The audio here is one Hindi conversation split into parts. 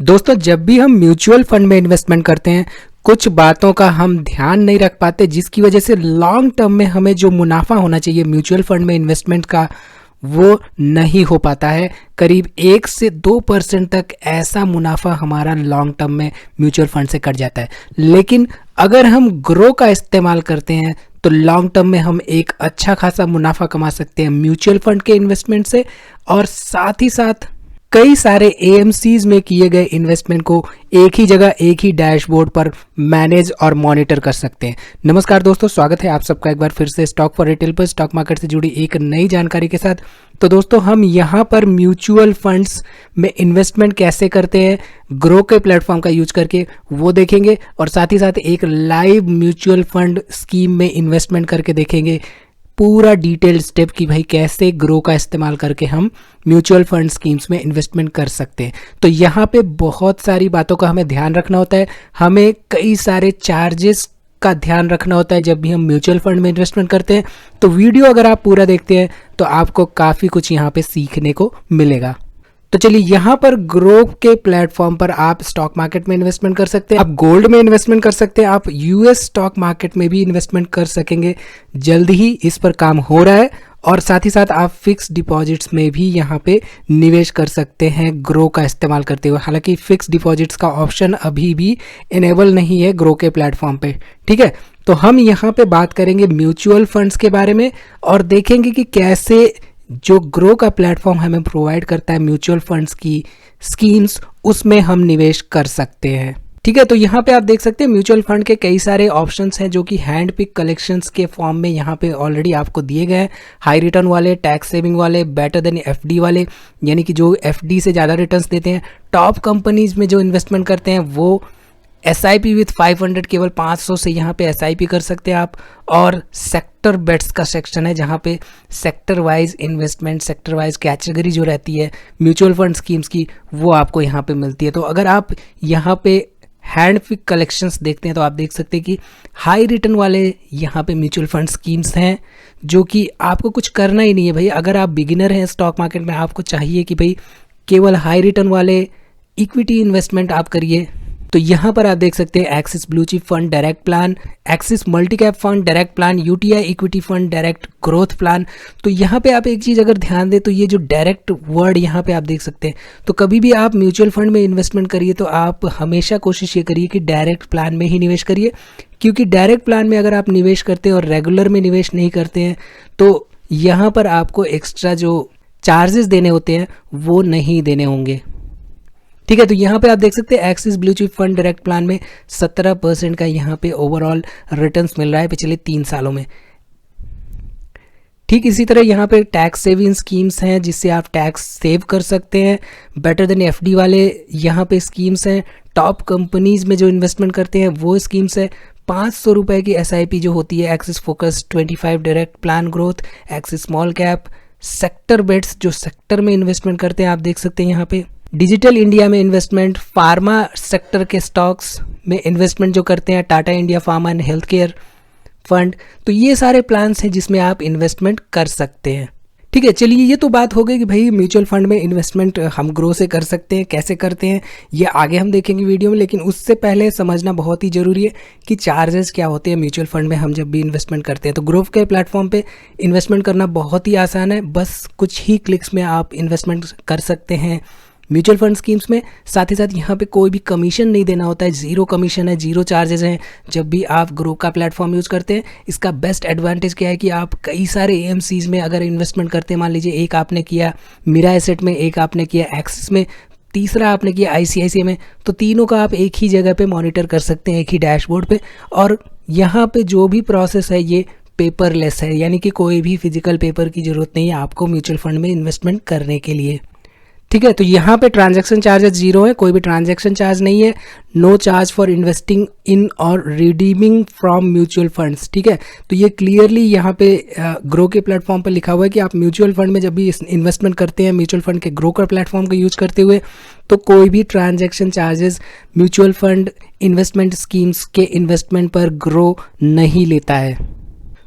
दोस्तों, जब भी हम म्यूचुअल फंड में इन्वेस्टमेंट करते हैं, कुछ बातों का हम ध्यान नहीं रख पाते, जिसकी वजह से लॉन्ग टर्म में हमें जो मुनाफा होना चाहिए म्यूचुअल फंड में इन्वेस्टमेंट का, वो नहीं हो पाता है। करीब 1 से 2% तक ऐसा मुनाफा हमारा लॉन्ग टर्म में म्यूचुअल फंड से कट जाता है। लेकिन अगर हम ग्रो का इस्तेमाल करते हैं तो लॉन्ग टर्म में हम एक अच्छा खासा मुनाफा कमा सकते हैं म्यूचुअल फंड के इन्वेस्टमेंट से, और साथ ही साथ कई सारे एएमसीज में किए गए इन्वेस्टमेंट को एक ही जगह, एक ही डैशबोर्ड पर मैनेज और मॉनिटर कर सकते हैं। नमस्कार दोस्तों, स्वागत है आप सबका एक बार फिर से स्टॉक फॉर रिटेल पर स्टॉक मार्केट से जुड़ी एक नई जानकारी के साथ। तो दोस्तों, हम यहाँ पर म्यूचुअल फंड्स में इन्वेस्टमेंट कैसे करते हैं ग्रो के प्लेटफॉर्म का यूज करके, वो देखेंगे, और साथ ही साथ एक लाइव म्यूचुअल फंड स्कीम में इन्वेस्टमेंट करके देखेंगे पूरा डिटेल स्टेप कि भाई कैसे ग्रो का इस्तेमाल करके हम म्यूचुअल फंड स्कीम्स में इन्वेस्टमेंट कर सकते हैं। तो यहाँ पे बहुत सारी बातों का हमें ध्यान रखना होता है। हमें कई सारे चार्जेस का ध्यान रखना होता है जब भी हम म्यूचुअल फंड में इन्वेस्टमेंट करते हैं। तो वीडियो अगर आप पूरा देखते हैं तो आपको काफ़ी कुछ यहाँ पे सीखने को मिलेगा। तो चलिए, यहाँ पर ग्रो के प्लेटफॉर्म पर आप स्टॉक मार्केट में इन्वेस्टमेंट कर सकते हैं, आप गोल्ड में इन्वेस्टमेंट कर सकते हैं, आप यूएस स्टॉक मार्केट में भी इन्वेस्टमेंट कर सकेंगे। जल्द ही इस पर काम हो रहा है, और साथ ही साथ आप फिक्स डिपॉजिट्स में भी यहाँ पे निवेश कर सकते हैं ग्रो का इस्तेमाल करते हुए। हालांकि फिक्स डिपॉजिट्स का ऑप्शन अभी भी इनेबल नहीं है ग्रो के प्लेटफॉर्म पे, ठीक है। तो हम यहाँ पे बात करेंगे म्यूचुअल फंड्स के बारे में, और देखेंगे कि कैसे जो ग्रो का प्लेटफॉर्म हमें प्रोवाइड करता है म्यूचुअल फंड्स की स्कीम्स, उसमें हम निवेश कर सकते हैं, ठीक है। तो यहाँ पे आप देख सकते हैं म्यूचुअल फंड के कई सारे ऑप्शंस हैं जो कि हैंड पिक कलेक्शंस के फॉर्म में यहाँ पे ऑलरेडी आपको दिए गए हैं। हाई रिटर्न वाले, टैक्स सेविंग वाले, बेटर देन एफडी वाले, यानी कि जो एफडी से ज़्यादा रिटर्न्स देते हैं। टॉप कंपनीज में जो इन्वेस्टमेंट करते हैं वो SIP विथ 500 केवल 500 से यहाँ पे SIP कर सकते हैं आप। और सेक्टर बेट्स का सेक्शन है जहाँ पे sector wise investment, sector wise category जो रहती है म्यूचुअल फंड स्कीम्स की, वो आपको यहाँ पे मिलती है। तो अगर आप यहाँ पे हैंड पिक कलेक्शंस देखते हैं तो आप देख सकते हैं कि हाई रिटर्न वाले यहाँ पे म्यूचुअल फंड स्कीम्स हैं, जो कि आपको कुछ करना ही नहीं है भाई। अगर आप बिगिनर हैं स्टॉक मार्केट में, आपको चाहिए कि भाई केवल हाई रिटर्न वाले इक्विटी इन्वेस्टमेंट आप करिए, तो यहाँ पर आप देख सकते हैं axis blue chip fund direct plan, axis multi cap fund direct plan, UTI equity fund direct growth plan. तो यहाँ पे आप एक चीज़ अगर ध्यान दें तो ये जो डायरेक्ट वर्ड यहाँ पे आप देख सकते हैं, तो कभी भी आप म्यूचुअल फंड में इन्वेस्टमेंट करिए तो आप हमेशा कोशिश ये करिए कि डायरेक्ट प्लान में ही निवेश करिए, क्योंकि डायरेक्ट प्लान में अगर आप निवेश करते हैं और रेगुलर में निवेश नहीं करते हैं तो यहाँ पर आपको एक्स्ट्रा जो चार्जेस देने होते हैं वो नहीं देने होंगे, ठीक है। तो यहाँ पे आप देख सकते हैं axis blue chip fund direct plan में 17% का यहाँ पे ओवरऑल रिटर्न्स मिल रहा है पिछले 3 सालों में। ठीक इसी तरह यहाँ पे टैक्स सेविंग स्कीम्स हैं जिससे आप टैक्स सेव कर सकते हैं। बेटर देन एफडी वाले यहाँ पे स्कीम्स हैं। टॉप कंपनीज में जो इन्वेस्टमेंट करते हैं वो स्कीम्स है। 500 रुपये की SIP जो होती है, Axis Focus 25 direct plan growth, Axis small cap, sector bets जो सेक्टर में इन्वेस्टमेंट करते हैं आप देख सकते हैं यहाँ पे। डिजिटल इंडिया में इन्वेस्टमेंट, फार्मा सेक्टर के स्टॉक्स में इन्वेस्टमेंट जो करते हैं Tata India pharma and health care fund. तो ये सारे प्लान्स हैं जिसमें आप इन्वेस्टमेंट कर सकते हैं, ठीक है। चलिए, ये तो बात हो गई कि भाई म्यूचुअल फंड में इन्वेस्टमेंट हम ग्रो से कर सकते हैं, कैसे करते हैं ये आगे हम देखेंगे वीडियो में। लेकिन उससे पहले समझना बहुत ही ज़रूरी है कि चार्जेस क्या होते हैं म्यूचुअल फंड में हम जब भी इन्वेस्टमेंट करते हैं। तो ग्रो के प्लेटफॉर्म पे इन्वेस्टमेंट करना बहुत ही आसान है, बस कुछ ही क्लिक्स में आप इन्वेस्टमेंट कर सकते हैं म्यूचुअल फंड स्कीम्स में। साथ ही साथ यहाँ पे कोई भी कमीशन नहीं देना होता है, जीरो कमीशन है, जीरो चार्जेस हैं जब भी आप ग्रो का प्लेटफॉर्म यूज़ करते हैं। इसका बेस्ट एडवांटेज क्या है कि आप कई सारे AMCs में अगर इन्वेस्टमेंट करते हैं, मान लीजिए एक आपने किया मिरा एसेट में, एक आपने किया एक्सिस में, तीसरा आपने किया ICICI में, तो तीनों का आप एक ही जगह पे मॉनिटर कर सकते हैं, एक ही डैशबोर्ड पे। और यहाँ पे जो भी प्रोसेस है ये पेपरलेस है, यानी कि कोई भी फिजिकल पेपर की ज़रूरत नहीं है आपको म्यूचुअल फंड में इन्वेस्टमेंट करने के लिए, ठीक है। तो यहाँ पे ट्रांजैक्शन चार्जेस जीरो है, कोई भी ट्रांजैक्शन चार्ज नहीं है। No charge for investing in और रिडीमिंग फ्रॉम म्यूचुअल फंड्स, ठीक है। तो ये क्लियरली यहाँ पे ग्रो के प्लेटफॉर्म पर लिखा हुआ है कि आप म्यूचुअल फंड में जब भी इन्वेस्टमेंट करते हैं म्यूचुअल फंड के ग्रो का प्लेटफॉर्म का यूज करते हुए, तो कोई भी transaction charges mutual fund investment schemes के इन्वेस्टमेंट पर ग्रो नहीं लेता है।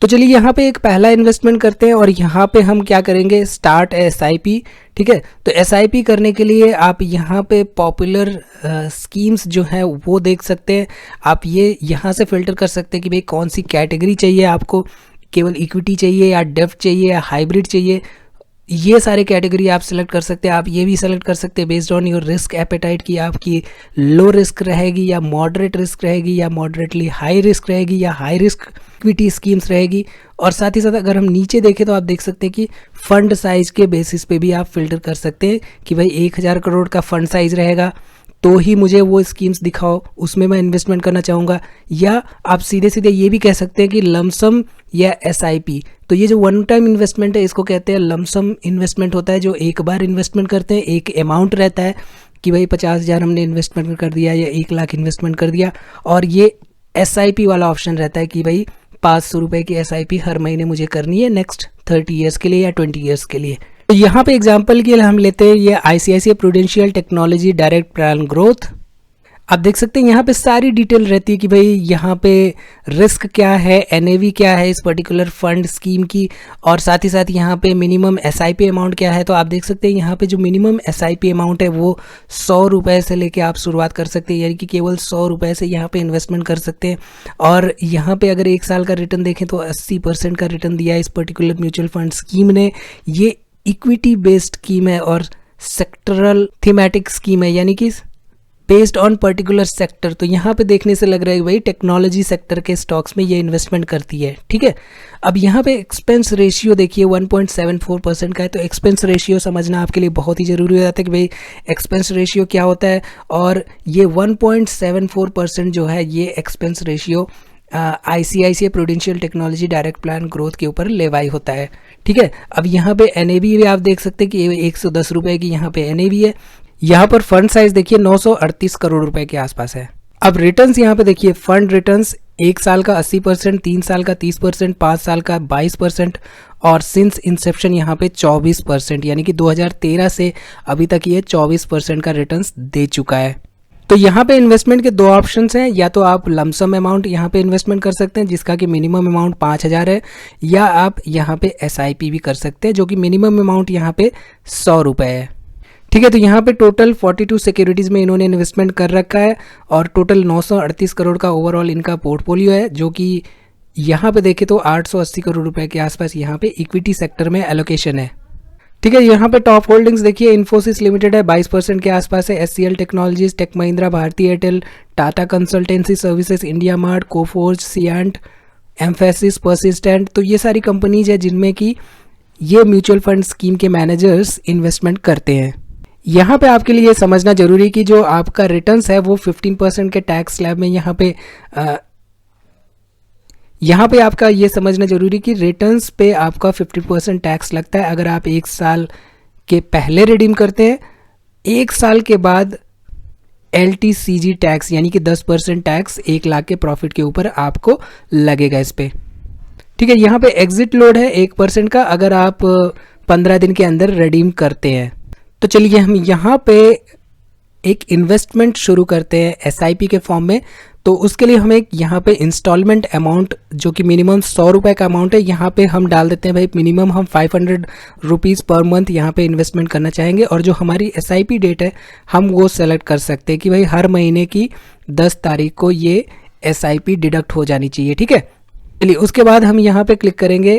तो चलिए यहाँ पे एक पहला इन्वेस्टमेंट करते हैं और यहाँ पे हम क्या करेंगे, स्टार्ट SIP। ठीक है, तो SIP करने के लिए आप यहाँ पे पॉपुलर स्कीम्स जो है वो देख सकते हैं। आप ये यहाँ से फिल्टर कर सकते हैं कि भाई कौन सी कैटेगरी चाहिए आपको, केवल इक्विटी चाहिए या डेब्ट चाहिए या हाइब्रिड चाहिए। ये सारे कैटेगरी आप सेलेक्ट कर सकते हैं। आप ये भी सेलेक्ट कर सकते हैं based on your risk appetite कि आपकी लो रिस्क रहेगी या मॉडरेट रिस्क रहेगी या मॉडरेटली हाई रिस्क रहेगी या हाई रिस्क इक्विटी स्कीम्स रहेगी। और साथ ही साथ अगर हम नीचे देखें तो आप देख सकते हैं कि फंड साइज के बेसिस पे भी आप फिल्टर कर सकते हैं कि भाई 1000 करोड़ का फंड साइज रहेगा तो ही मुझे वो स्कीम्स दिखाओ, उसमें मैं इन्वेस्टमेंट करना चाहूँगा। या आप सीधे सीधे ये भी कह सकते हैं कि लमसम या SIP। तो ये जो वन टाइम इन्वेस्टमेंट है इसको कहते हैं लमसम इन्वेस्टमेंट होता है, जो एक बार इन्वेस्टमेंट करते हैं। एक अमाउंट रहता है कि भाई 50,000 हमने इन्वेस्टमेंट कर दिया या 1 लाख इन्वेस्टमेंट कर दिया। और ये SIP वाला ऑप्शन रहता है कि भाई 500 रुपये की SIP हर महीने मुझे करनी है नेक्स्ट 30 ईयर्स के लिए या 20 ईयर्स के लिए। तो यहाँ पे एग्जांपल के लिए हम लेते हैं ये ICICI prudential technology direct plan growth. आप देख सकते हैं यहाँ पे सारी डिटेल रहती है कि भाई यहाँ पे रिस्क क्या है, NAV क्या है इस पर्टिकुलर फंड स्कीम की, और साथ ही साथ यहाँ पे मिनिमम SIP अमाउंट क्या है। तो आप देख सकते हैं यहाँ पे जो मिनिमम SIP अमाउंट है वो 100 रुपये से लेके आप शुरुआत कर सकते हैं, यानी कि केवल 100 रुपये से यहाँ पे इन्वेस्टमेंट कर सकते हैं। और यहाँ पे अगर 1 साल का रिटर्न देखें तो 80% का रिटर्न दिया है इस पर्टिकुलर म्यूचुअल फंड स्कीम ने। ये इक्विटी बेस्ड स्कीम है और सेक्टरल थीमेटिक स्कीम है, यानी कि बेस्ड ऑन पर्टिकुलर सेक्टर। तो यहाँ पे देखने से लग रहा है भाई टेक्नोलॉजी सेक्टर के स्टॉक्स में ये इन्वेस्टमेंट करती है। ठीक है, अब यहाँ पे एक्सपेंस रेशियो देखिए 1.74% का है। तो एक्सपेंस रेशियो समझना आपके लिए बहुत ही ज़रूरी हो जाता है कि भाई एक्सपेंस रेशियो क्या होता है। और ये 1.74% जो है ये expense ratio ICICI prudential technology direct plan growth के ऊपर लेवाई होता है। ठीक है, अब यहाँ पे NAV भी आप देख सकते हैं कि 110 रुपये की यहाँ पे NAV है। यहाँ पर फंड साइज देखिए 938 करोड़ रुपए के आसपास है। अब रिटर्न्स यहाँ पे देखिए, फंड रिटर्न्स 1 साल का 80%, 3 साल का 30%, 5 साल का 22% और सिंस इंसेप्शन यहाँ पे 24%, यानी कि 2013 से अभी तक ये 24% का रिटर्न्स दे चुका है। तो यहाँ पे इन्वेस्टमेंट के 2 ऑप्शंस हैं, या तो आप लमसम अमाउंट यहाँ पे इन्वेस्टमेंट कर सकते हैं जिसका कि मिनिमम अमाउंट 5,000 है, या आप यहाँ पे SIP भी कर सकते हैं जो कि मिनिमम अमाउंट यहाँ पे 100 रुपये है। ठीक है, तो यहाँ पे टोटल 42 सिक्योरिटीज़ में इन्होंने इन्वेस्टमेंट कर रखा है और टोटल 938 करोड़ का ओवरऑल इनका पोर्टफोलियो है, जो कि यहाँ पे देखें तो 880 करोड़ रुपए के आसपास यहाँ पे इक्विटी सेक्टर में एलोकेशन है। ठीक है, यहाँ पे टॉप होल्डिंग्स देखिए, इन्फोसिस लिमिटेड है 22% के आसपास है, SCL technologies, tech Mahindra, Bharti Airtel, Tata consultancy services, IndiaMART, Coforge, Cyient, Mphasis, Persistent. तो ये सारी कंपनीज है जिनमें कि ये म्यूचुअल फंड स्कीम के मैनेजर्स इन्वेस्टमेंट करते हैं। यहाँ पे आपके लिए समझना जरूरी है कि जो आपका रिटर्न्स है वो 15% के टैक्स स्लैब में यहाँ पे आपका ये समझना जरूरी है कि रिटर्न्स पे आपका 50% टैक्स लगता है अगर आप 1 साल के पहले रिडीम करते हैं। 1 साल के बाद LTCG टैक्स यानी कि 10% टैक्स 1 लाख के प्रॉफिट के ऊपर आपको लगेगा इस पे। ठीक है, यहाँ पे एग्जिट लोड है 1% का अगर आप 15 दिन के अंदर रिडीम करते हैं। तो चलिए हम यहाँ पे एक इन्वेस्टमेंट शुरू करते हैं SIP के फॉर्म में। तो उसके लिए हमें यहाँ पे इंस्टॉलमेंट अमाउंट जो कि मिनिमम 100 रुपये का अमाउंट है, यहाँ पे हम डाल देते हैं भाई मिनिमम हम 500 रुपीज़ पर मंथ यहाँ पे इन्वेस्टमेंट करना चाहेंगे। और जो हमारी SIP डेट है हम वो सेलेक्ट कर सकते हैं कि भाई हर महीने की 10 तारीख को ये SIP डिडक्ट हो जानी चाहिए। ठीक है, चलिए उसके बाद हम यहाँ पे क्लिक करेंगे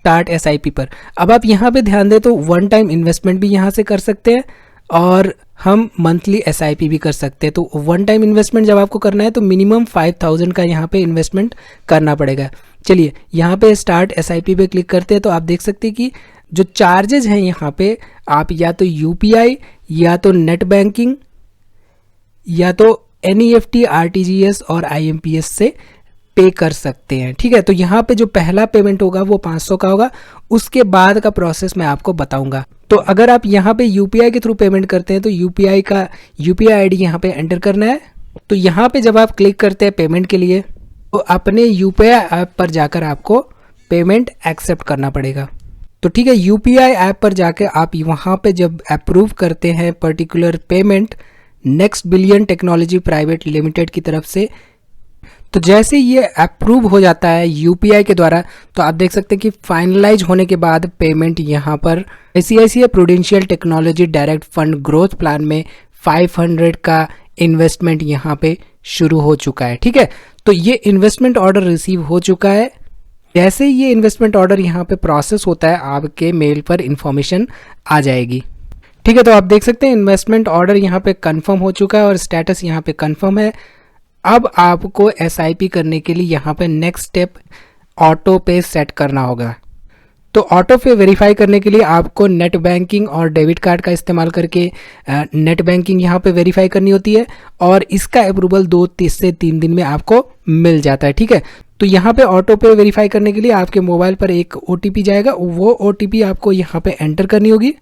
स्टार्ट SIP पर। अब आप यहाँ पे ध्यान दें तो वन टाइम इन्वेस्टमेंट भी यहाँ से कर सकते हैं और हम मंथली SIP भी कर सकते हैं। तो वन टाइम इन्वेस्टमेंट जब आपको करना है तो मिनिमम 5,000 का यहाँ पे इन्वेस्टमेंट करना पड़ेगा। चलिए यहाँ पे स्टार्ट SIP पे क्लिक करते हैं तो आप देख सकते हैं कि जो चार्जेज हैं यहाँ पे आप या तो UPI या तो नेट बैंकिंग या तो NEFT, RTGS और IMPS से पे कर सकते हैं। ठीक है, तो यहाँ पे जो पहला पेमेंट होगा वो 500 का होगा, उसके बाद का प्रोसेस मैं आपको बताऊंगा। तो अगर आप यहाँ पे UPI के थ्रू पेमेंट करते हैं तो UPI का UPI ID यहाँ पे एंटर करना है। तो यहाँ पे जब आप क्लिक करते हैं पेमेंट के लिए तो अपने UPI ऐप पर जाकर आपको पेमेंट एक्सेप्ट करना पड़ेगा। तो ठीक है, UPI ऐप पर जाकर आप वहाँ पे जब अप्रूव करते हैं particular payment next billion technology private limited की तरफ से, तो जैसे ये अप्रूव हो जाता है यूपीआई के द्वारा, तो आप देख सकते हैं कि फाइनलाइज होने के बाद पेमेंट यहाँ पर ICICI prudential technology direct fund growth plan में 500 का इन्वेस्टमेंट यहाँ पे शुरू हो चुका है। ठीक है, तो ये इन्वेस्टमेंट ऑर्डर रिसीव हो चुका है। जैसे ये इन्वेस्टमेंट ऑर्डर यहाँ पे प्रोसेस होता है, आपके मेल पर इंफॉर्मेशन आ जाएगी। ठीक है, तो आप देख सकते हैं इन्वेस्टमेंट ऑर्डर यहाँ पे कंफर्म हो चुका है और स्टेटस यहाँ पे कंफर्म है। अब आपको एसआईपी करने के लिए यहाँ पे नेक्स्ट स्टेप ऑटो पे सेट करना होगा। तो ऑटो पे वेरीफाई करने के लिए आपको नेट बैंकिंग और डेबिट कार्ड का इस्तेमाल करके नेट बैंकिंग यहाँ पे वेरीफाई करनी होती है और इसका अप्रूवल 2 से 3 दिन में आपको मिल जाता है। ठीक है, तो यहाँ पे ऑटो पे वेरीफाई करने के लिए आपके मोबाइल पर एक ओटीपी जाएगा, वो ओटीपी आपको यहाँ पे एंटर करनी होगी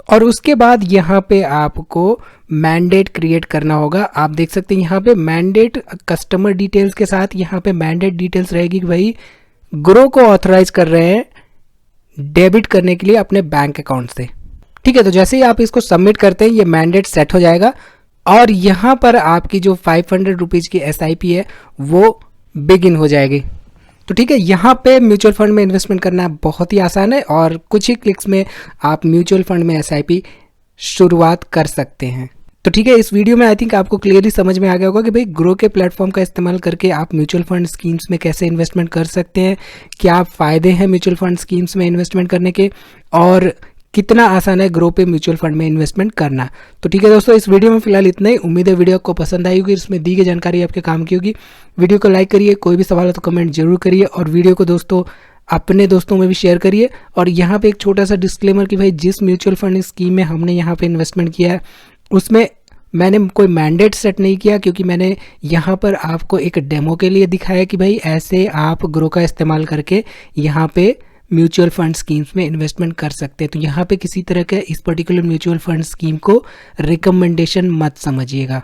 और उसके बाद यहाँ पे आपको मैंडेट क्रिएट करना होगा। आप देख सकते हैं यहाँ पे मैंडेट कस्टमर डिटेल्स के साथ यहाँ पे मैंडेट डिटेल्स रहेगी कि भाई ग्रो को ऑथराइज कर रहे हैं डेबिट करने के लिए अपने बैंक अकाउंट से। ठीक है, तो जैसे ही आप इसको सबमिट करते हैं ये मैंडेट सेट हो जाएगा और यहाँ पर आपकी जो 500 रुपीज़ की एसआईपी है वो बिगिन हो जाएगी। तो ठीक है, यहाँ पे म्यूचुअल फंड में इन्वेस्टमेंट करना बहुत ही आसान है और कुछ ही क्लिक्स में आप म्यूचुअल फंड में एसआईपी शुरुआत कर सकते हैं। तो ठीक है, इस वीडियो में आई थिंक आपको क्लियरली समझ में आ गया होगा कि भाई ग्रो के प्लेटफॉर्म का इस्तेमाल करके आप म्यूचुअल फंड स्कीम्स में कैसे इन्वेस्टमेंट कर सकते हैं, क्या फ़ायदे हैं म्यूचुअल फंड स्कीम्स में इन्वेस्टमेंट करने के और कितना आसान है ग्रो पे म्यूचुअल फंड में इन्वेस्टमेंट करना। तो ठीक है दोस्तों, इस वीडियो में फिलहाल इतना ही। उम्मीद है वीडियो आपको पसंद आई होगी, इसमें दी गई जानकारी आपके काम की होगी। वीडियो को लाइक करिए, कोई भी सवाल हो तो कमेंट जरूर करिए और वीडियो को दोस्तों अपने दोस्तों में भी शेयर करिए। और यहाँ पे एक छोटा सा डिस्क्लेमर कि भाई जिस म्यूचुअल फंड स्कीम में हमने यहाँ पे इन्वेस्टमेंट किया है उसमें मैंने कोई मैंडेट सेट नहीं किया, क्योंकि मैंने यहाँ पर आपको एक डेमो के लिए दिखाया कि भाई ऐसे आप ग्रो का इस्तेमाल करके यहाँ पे म्यूचुअल फंड स्कीम्स में इन्वेस्टमेंट कर सकते हैं। तो यहाँ पे किसी तरह के इस पर्टिकुलर म्यूचुअल फंड स्कीम को रिकमेंडेशन मत समझिएगा।